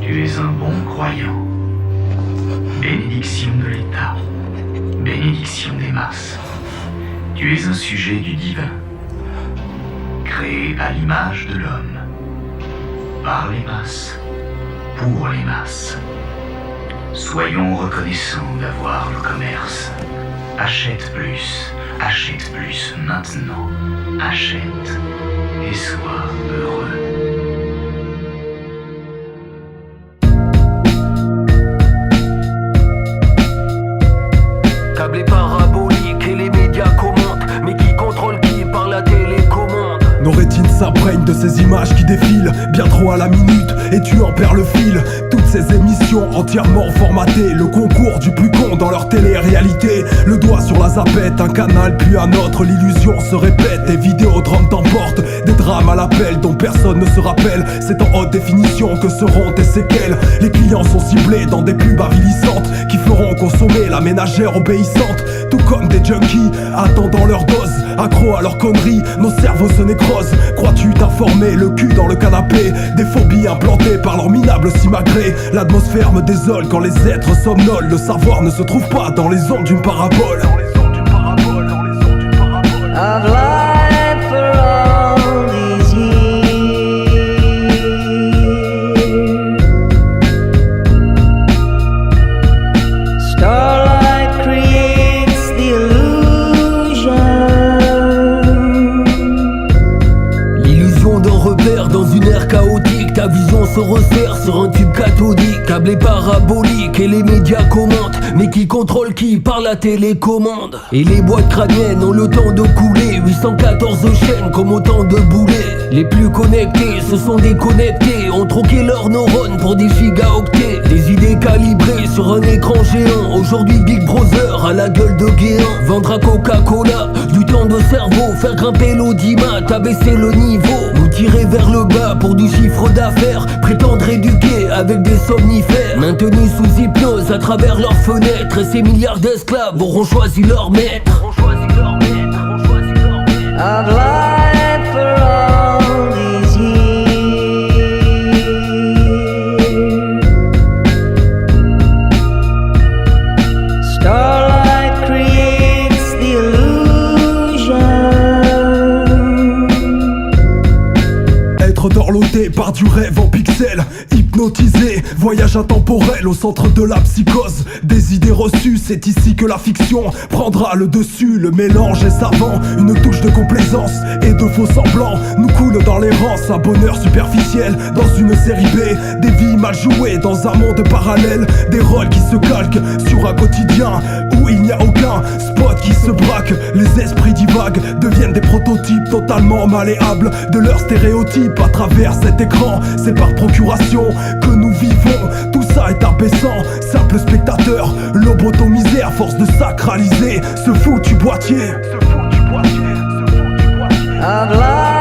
Tu es un bon croyant. Bénédiction de l'État. Bénédiction des masses. Tu es un sujet du divin. Créé à l'image de l'homme. Par les masses. Pour les masses. Soyons reconnaissants d'avoir le commerce. Achète plus maintenant. Achète et sois heureux. Câblé parabolique et les médias commentent. Mais qui contrôle qui par la télécommande? Nos rétines s'imprègnent de ces images qui défilent bien trop à la minute et tu en perds le fil. Toutes ces émissions entièrement formatées, le concours du plus con dans leur télé-réalité. Le doigt sur la zapette, un canal puis un autre, l'illusion se répète. Des vidéodrames t'emportent, des drames à l'appel dont personne ne se rappelle. C'est en haute définition que seront tes séquelles. Les clients sont ciblés dans des pubs avilissantes qui feront consommer la ménagère obéissante. Tout comme des junkies attendant leur dose, accro à leurs conneries, nos cerveaux se nécrosent. Crois-tu t'informer, le cul dans le canapé? Des phobies implantées par leur minable simagrée. L'atmosphère me désole quand les êtres somnolent. Le savoir ne se trouve pas dans les ondes d'une parabole. I've lied for all these years. Starlight creates the illusion. L'illusion d'un repère dans une ère chaotique. Ta vision se resserre sur un tube cathodique. Câblé parabolique et les médias commentent. Mais qui contrôle qui par la télécommande? Et les boîtes crâniennes ont le temps de couler. 814 chaînes comme autant de boulets. Les plus connectés se sont déconnectés, ont troqué leurs neurones pour des gigaoctets. Des idées calibrées sur un écran géant. Aujourd'hui Big Brother à la gueule de Guéant. Vendre à Coca-Cola du temps de cerveau. Faire grimper l'audimat, abaisser le niveau. Nous tirer vers le bas pour du chiffre d'affaires. Prétendre éduquer avec des somnifères. Maintenus sous hypnose à travers leurs fenêtres. Et ces milliards d'esclaves auront choisi leur maître. I've lied for all these years. Starlight creates the illusion. Être dorloté par du rêve en pixels, hypnotisé, voyage intemporel au centre de la psychose. Des idées reçues, c'est ici que la fiction prendra le dessus. Le mélange est savant, une touche de complaisance et de faux semblants nous coule dans l'errance. Un bonheur superficiel dans une série B, des vies mal jouées dans un monde parallèle. Des rôles qui se calquent sur un quotidien où il n'y a aucun spot qui se braque. Les esprits divaguent, deviennent des prototypes totalement malléables de leurs stéréotypes à travers cet écran. C'est par procuration que nous vivons, tout ça est abaissant. Simple spectateur, lobotomisé à force de sacraliser ce foutu boîtier. I've lied